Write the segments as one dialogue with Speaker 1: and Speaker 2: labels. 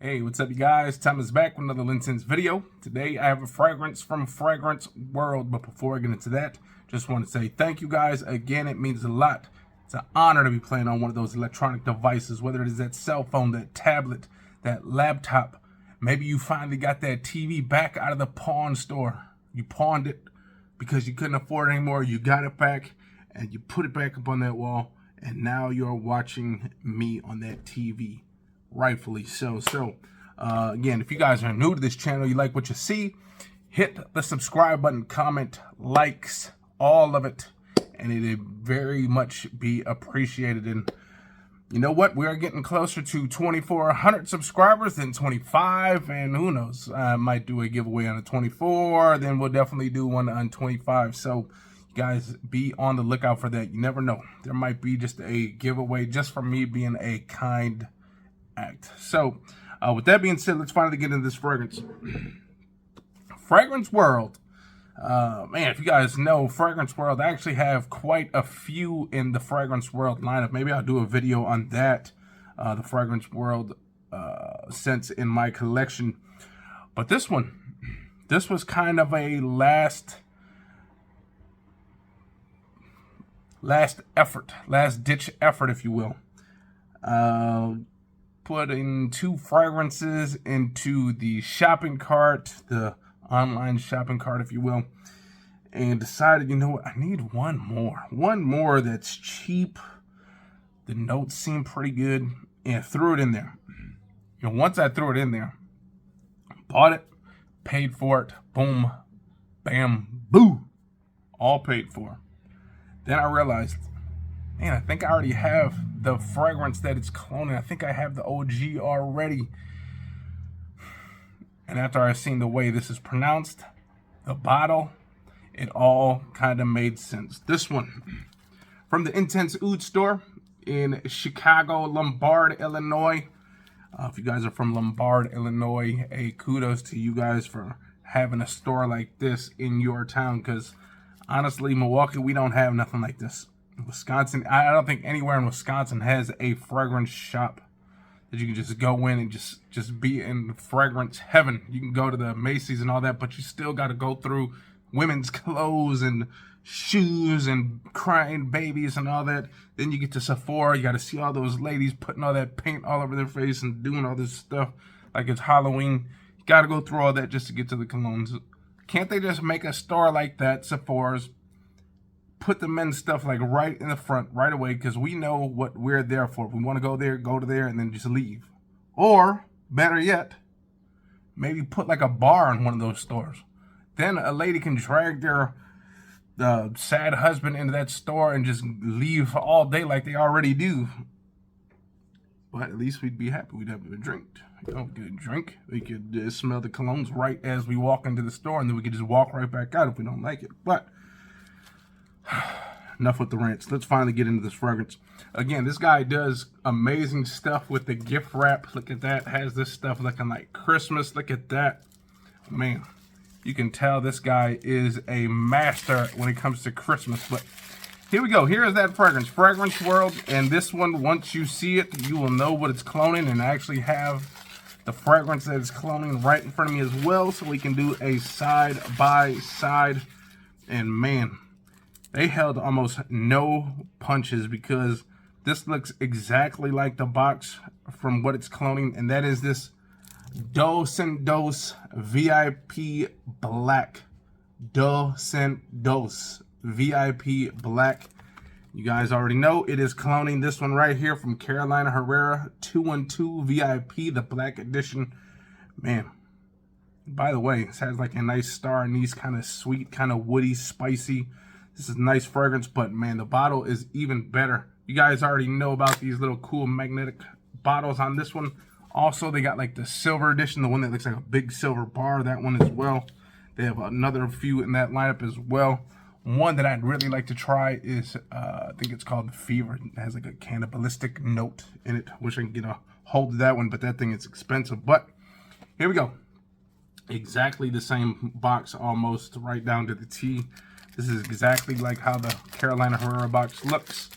Speaker 1: Hey, what's up, you guys? Tom is back with another LinScents video. Today, I have a fragrance from Fragrance World, but before I get into that, just want to say thank you guys again. It means a lot. It's an honor to be playing on one of those electronic devices, whether it is that cell phone, that tablet, that laptop. Maybe you finally got that TV back out of the pawn store. You pawned it because you couldn't afford it anymore. You got it back and you put it back up on that wall, and now you're watching me on that TV. Rightfully so. Again, if you guys are new to this channel, you like what you see, hit the subscribe button, comment, likes, all of it, and it'd very much be appreciated. And you know what? We are getting closer to 2,400 subscribers than 25, and who knows? I might do a giveaway on a 24, then we'll definitely do one on 25. So you guys be on the lookout for that. You never know. There might be just a giveaway just for me being a kind act. So with that being said, let's finally get into this fragrance. Fragrance World. Man, if you guys know Fragrance World, I actually have quite a few in the Fragrance World lineup. Maybe I'll do a video on that, the Fragrance World scents in my collection. But this was kind of a last ditch effort, if you will. Putting 2 fragrances into the shopping cart, the online shopping cart, if you will, and decided, you know what, I need one more that's cheap. The notes seem pretty good, and threw it in there. You know, once I threw it in there, bought it, paid for it, boom, bam, boo, all paid for. Then I realized, man, I think I already have the fragrance that it's cloning. I think I have the OG already. And after I seen the way this is pronounced, the bottle, it all kind of made sense. This one, from the Intense Oud store in Chicago, Lombard, Illinois. If you guys are from Lombard, Illinois, hey, kudos to you guys for having a store like this in your town. Because honestly, Milwaukee, we don't have nothing like this. Wisconsin, I don't think anywhere in Wisconsin has a fragrance shop that you can just go in and just be in fragrance heaven. You can go to the Macy's and all that, but you still got to go through women's clothes and shoes and crying babies and all that. Then you get to Sephora. You got to see all those ladies putting all that paint all over their face and doing all this stuff like it's Halloween. You got to go through all that just to get to the colognes. Can't they just make a store like that, Sephora's? Put the men's stuff like right in the front right away, because we know what we're there for. If we want to go to there and then just leave. Or better yet, maybe put like a bar in one of those stores. Then a lady can drag their sad husband into that store and just leave all day like they already do. But at least we'd be happy. We'd have a drink. You know, get a drink. We could smell the colognes right as we walk into the store, and then we could just walk right back out if we don't like it. But enough with the rants. Let's finally get into this fragrance. Again, this guy does amazing stuff with the gift wrap. Look at that. Has this stuff looking like Christmas. Look at that. Man, you can tell this guy is a master when it comes to Christmas. But here we go. Here is that fragrance. Fragrance World. And this one, once you see it, you will know what it's cloning. And I actually have the fragrance that it's cloning right in front of me as well. So we can do a side by side. And man, they held almost no punches, because this looks exactly like the box from what it's cloning, and that is this Deux VIP Black. Deux VIP Black. You guys already know it is cloning this one right here from Carolina Herrera 212 VIP, the Black Edition. Man, by the way, this has like a nice star anise, kind of sweet, kind of woody, spicy. This is a nice fragrance, but man, the bottle is even better. You guys already know about these little cool magnetic bottles on this one. Also, they got like the silver edition, the one that looks like a big silver bar, that one as well. They have another few in that lineup as well. One that I'd really like to try is, I think it's called Fever. It has like a cannibalistic note in it. Wish I could get a hold of that one, but that thing is expensive. But here we go. Exactly the same box, almost right down to the T. This is exactly like how the Carolina Herrera box looks.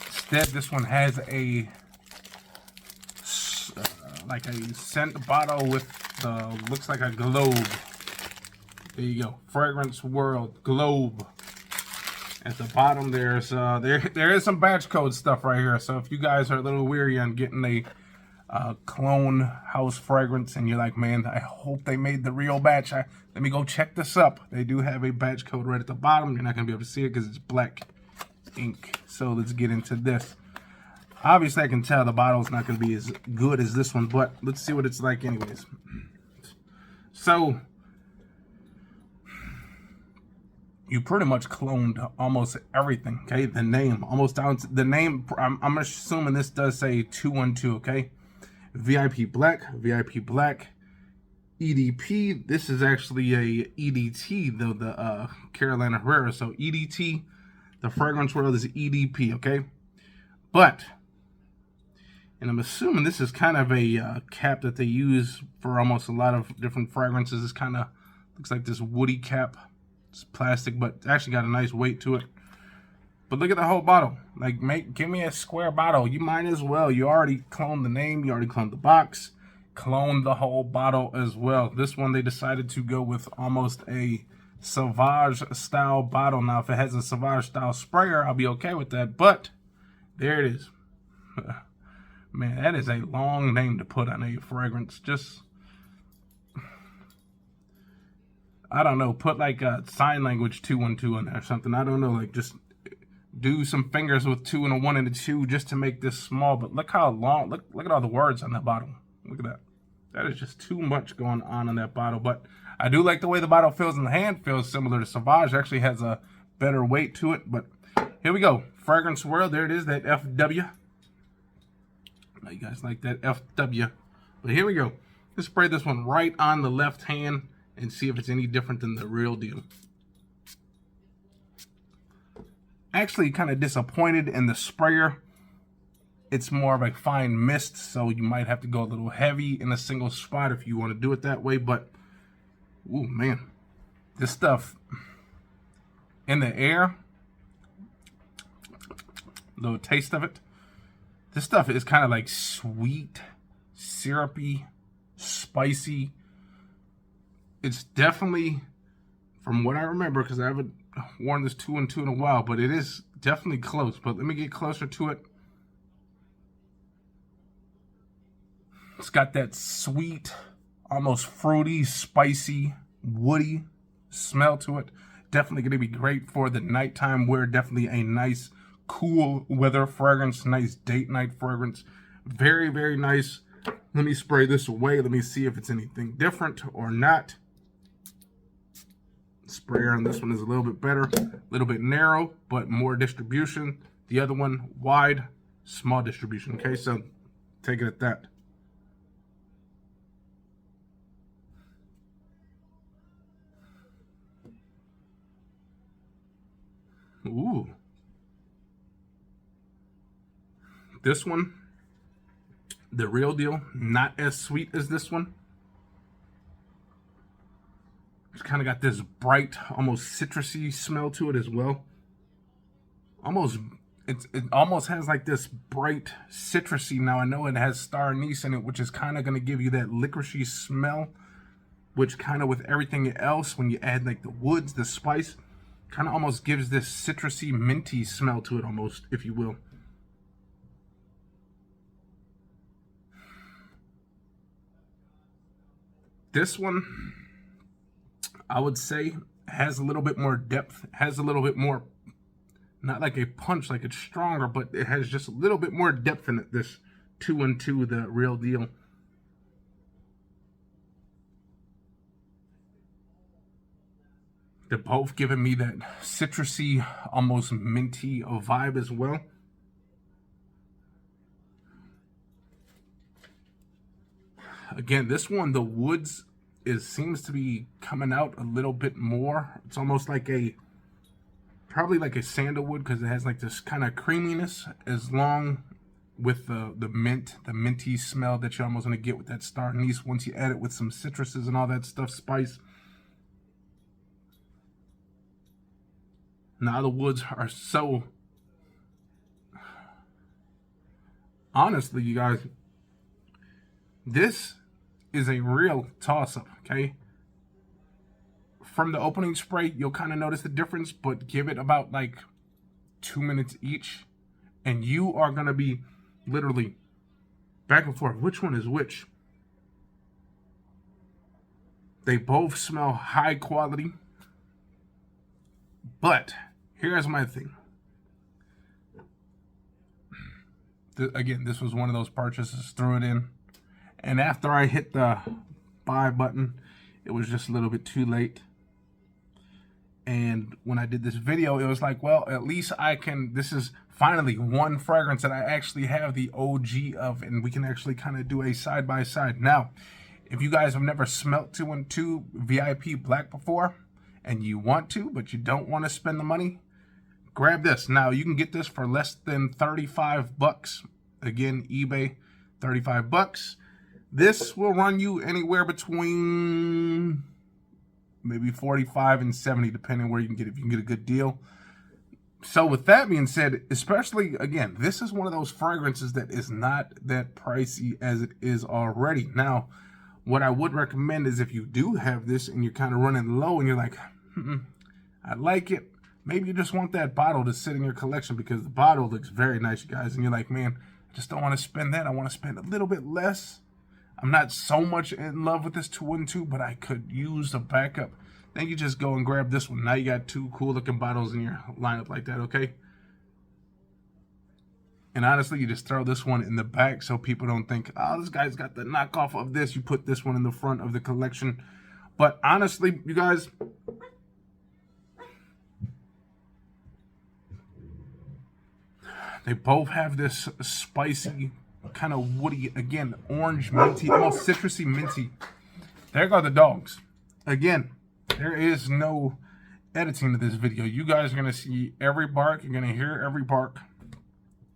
Speaker 1: Instead, this one has a like a scent bottle with looks like a globe. There you go, Fragrance World globe. At the bottom, there's there is some batch code stuff right here. So if you guys are a little weary on getting a clone house fragrance and you're like, man, I hope they made the real batch, let me go check this up. They do have a batch code right at the bottom. You're not gonna be able to see it because it's black ink. So let's get into this. Obviously, I can tell the bottle's not gonna be as good as this one, but let's see what it's like anyways. So you pretty much cloned almost everything, okay? The name, almost down to the name. I'm assuming this does say 212, okay? VIP Black, EDP. This is actually a EDT, though, the Carolina Herrera. So EDT, the Fragrance World is EDP, okay? But, and I'm assuming this is kind of a cap that they use for almost a lot of different fragrances. It's kind of looks like this woody cap. It's plastic, but it's actually got a nice weight to it. But look at the whole bottle. Like, give me a square bottle. You might as well. You already cloned the name. You already cloned the box. Clone the whole bottle as well. This one, they decided to go with almost a Sauvage style bottle. Now, if it has a Sauvage style sprayer, I'll be okay with that. But there it is. Man, that is a long name to put on a fragrance. Just, I don't know, put like a sign language 212 in there or something. I don't know, like just do some fingers with 2 and a 1 and a 2 just to make this small. But look how long, look at all the words on that bottle. Look at that. That is just too much going on in that bottle. But I do like the way the bottle feels in the hand. Feels similar to Sauvage. Actually has a better weight to it. But here we go. Fragrance World. There it is, that FW. Now you guys like that FW. But here we go. Let's spray this one right on the left hand and see if it's any different than the real deal. Actually kind of disappointed in the sprayer. It's more of a fine mist, so you might have to go a little heavy in a single spot if you want to do it that way. But, ooh, man, this stuff in the air, little taste of it. This stuff is kind of like sweet, syrupy, spicy. It's definitely, from what I remember, because I haven't worn this 2 and 2 in a while, but it is definitely close. But let me get closer to it. It's got that sweet, almost fruity, spicy, woody smell to it. Definitely going to be great for the nighttime wear. Definitely a nice, cool weather fragrance. Nice date night fragrance. Very, very nice. Let me spray this away. Let me see if it's anything different or not. Sprayer on this one is a little bit better. A little bit narrow, but more distribution. The other one, wide, small distribution. Okay, so take it at that. Ooh. This one, the real deal, not as sweet as this one. It's kind of got this bright, almost citrusy smell to it as well. It almost has like this bright citrusy. Now I know it has star anise in it, which is kind of going to give you that licoricey smell, which kind of with everything else, when you add like the woods, the spice, kind of almost gives this citrusy, minty smell to it almost, if you will. This one, I would say, has a little bit more depth, has a little bit more, not like a punch, like it's stronger, but it has just a little bit more depth in it, this 2 and 2, the real deal. They're both giving me that citrusy, almost minty vibe as well. Again, this one, the woods seems to be coming out a little bit more. It's almost like probably like a sandalwood, because it has like this kind of creaminess, as long with the minty smell that you're almost gonna get with that star anise once you add it with some citruses and all that stuff, spice. Now the woods are so, honestly, you guys, This is a real toss-up, okay? From the opening spray, you'll kind of notice the difference, but give it about like 2 minutes each, and you are going to be literally back and forth. Which one is which? They both smell high quality, but here's my thing. Again, this was one of those purchases, threw it in, and after I hit the buy button, it was just a little bit too late. And when I did this video, it was like, well, at least I can, this is finally one fragrance that I actually have the OG of, and we can actually kind of do a side-by-side. Now, if you guys have never smelt 2 and 2 VIP Black before, and you want to, but you don't want to spend the money, grab this. Now, you can get this for less than 35 bucks. Again, eBay, 35 bucks. This will run you anywhere between maybe 45 and 70, depending where you can get it, if you can get a good deal. So with that being said, especially, again, this is one of those fragrances that is not that pricey as it is already. Now, what I would recommend is if you do have this and you're kind of running low and you're like, I like it, maybe you just want that bottle to sit in your collection because the bottle looks very nice, you guys, and you're like, man, I just don't want to spend that. I want to spend a little bit less. I'm not so much in love with this 2 and 2, but I could use a backup. Then you just go and grab this one. Now you got 2 cool looking bottles in your lineup like that, okay? And honestly, you just throw this one in the back so people don't think, oh, this guy's got the knockoff of this. You put this one in the front of the collection. But honestly, you guys, they both have this spicy, kind of woody, again, orange, minty, almost citrusy, minty. There go the dogs. Again, there is no editing to this video. You guys are going to see every bark. You're going to hear every bark.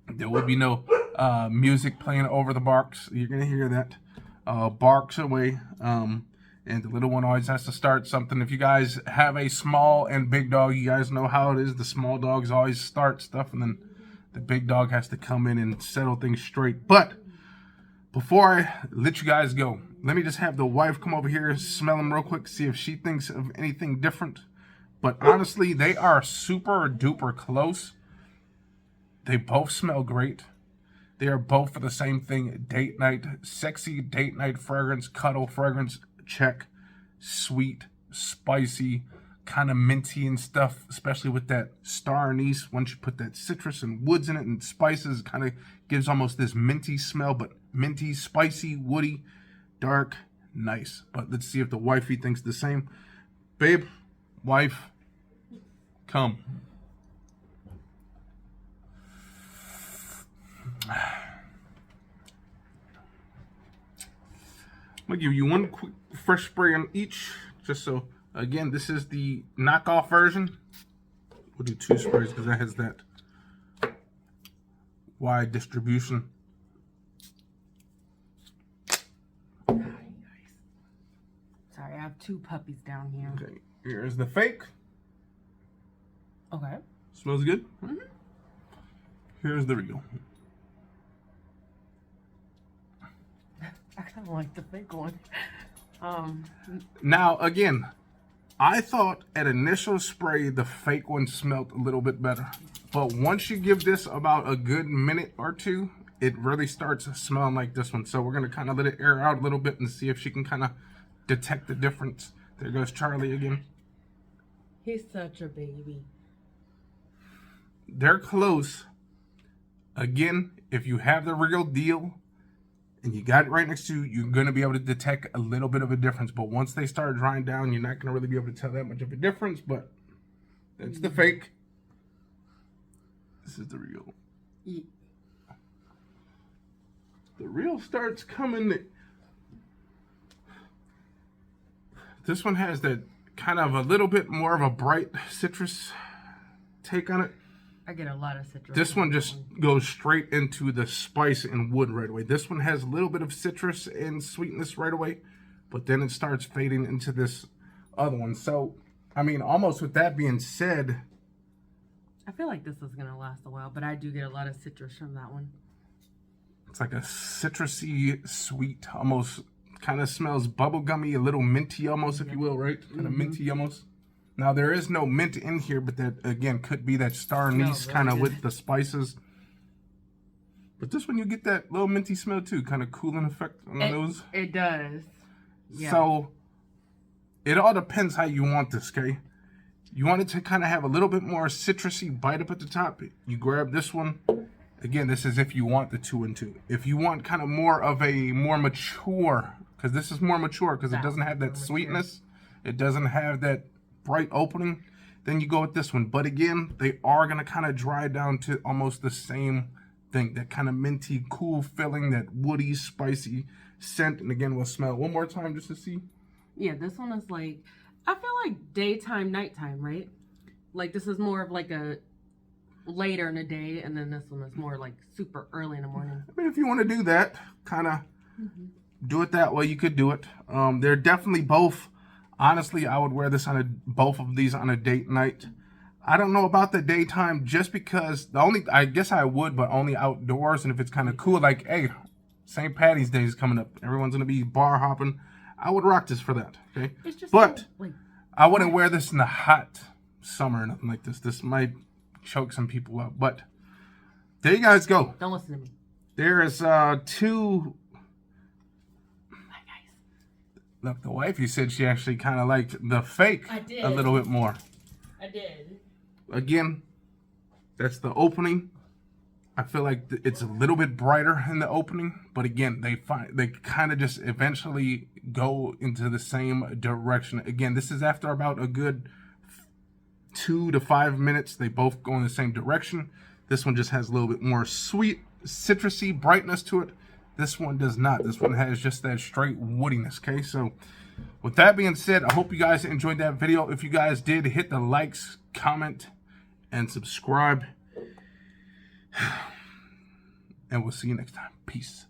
Speaker 1: There will be no music playing over the barks. You're going to hear that. Barks away. And the little one always has to start something. If you guys have a small and big dog, you guys know how it is. The small dogs always start stuff, and then the big dog has to come in and settle things straight. But before I let you guys go, let me just have the wife come over here, smell them real quick, see if she thinks of anything different. But honestly, they are super duper close. They both smell great. They are both for the same thing. Date night, sexy date night fragrance, cuddle fragrance, check. Sweet, spicy, kind of minty and stuff, especially with that star anise. Once you put that citrus and woods in it and spices, it kind of gives almost this minty smell, but minty, spicy, woody, dark, nice. But let's see if the wifey thinks the same. Babe, wife, come. I'm gonna give you one quick fresh spray on each, just so, again, this is the knockoff version. We'll do 2 sprays because that has that wide distribution.
Speaker 2: Sorry, I have 2 puppies down here.
Speaker 1: Okay, here's the fake.
Speaker 2: Okay.
Speaker 1: Smells good. Here's the real.
Speaker 2: I kind of like the fake one.
Speaker 1: Now, again, I thought at initial spray, the fake one smelled a little bit better. But once you give this about a good minute or 2, it really starts smelling like this one. So we're going to kind of let it air out a little bit and see if she can kind of detect the difference. There goes Charlie again.
Speaker 2: He's such a baby.
Speaker 1: They're close. Again, if you have the real deal and you got it right next to you, you're going to be able to detect a little bit of a difference. But once they start drying down, you're not going to really be able to tell that much of a difference. But that's the fake. This is the real. The real starts coming. This one has that kind of a little bit more of a bright citrus take on it.
Speaker 2: I get a lot of citrus.
Speaker 1: This one just goes straight into the spice and wood right away. This one has a little bit of citrus and sweetness right away, but then it starts fading into this other one. So, I mean, almost with that being said,
Speaker 2: I feel like this is going to last a while, but I do get a lot of citrus from that one.
Speaker 1: It's like a citrusy, sweet, almost kind of smells bubblegummy, a little minty almost, if you will, right? Kind of minty almost. Now, there is no mint in here, but that, again, could be that star anise kind of with the spices. But this one, you get that little minty smell, too. Kind of cooling effect on the nose.
Speaker 2: It does. Yeah.
Speaker 1: So, it all depends how you want this, okay? You want it to kind of have a little bit more citrusy bite up at the top. You grab this one. Again, this is if you want the 2 and 2. If you want kind of more of a more mature, because this is more mature, because it doesn't have that sweetness. It doesn't have that bright opening. Then you go with this one. But again, they are going to kind of dry down to almost the same thing. That kind of minty, cool feeling, that woody, spicy scent. And again, we'll smell it one more time just to see.
Speaker 2: Yeah, this one is like, I feel like daytime, nighttime, right? Like this is more of like a later in the day, and then this one is more like super early in the morning.
Speaker 1: I mean, if you want to do that, kind of do it that way, you could do it. They're definitely both. Honestly, I would wear this on both of these on a date night. I don't know about the daytime, just because I guess I would, but only outdoors, and if it's kind of cool, like, hey, St. Patty's Day is coming up. Everyone's gonna be bar hopping. I would rock this for that. Okay,
Speaker 2: It's just
Speaker 1: but
Speaker 2: so, like,
Speaker 1: I wouldn't wear this in the hot summer or nothing like this. This might choke some people up. But there you guys go.
Speaker 2: don't listen to me.
Speaker 1: There is 2.
Speaker 2: Bye, guys.
Speaker 1: Look, the wifey said she actually kind of liked the fake
Speaker 2: I did.
Speaker 1: a little bit more.
Speaker 2: I did.
Speaker 1: Again, that's the opening. I feel like it's a little bit brighter in the opening, but again, they kind of just eventually go into the same direction. Again, this is after about a good 2 to 5 minutes. They both go in the same direction. This one just has a little bit more sweet, citrusy brightness to it. This one does not. This one has just that straight woodiness, okay? So with that being said, I hope you guys enjoyed that video. If you guys did, hit the likes, comment, and subscribe. And we'll see you next time. Peace.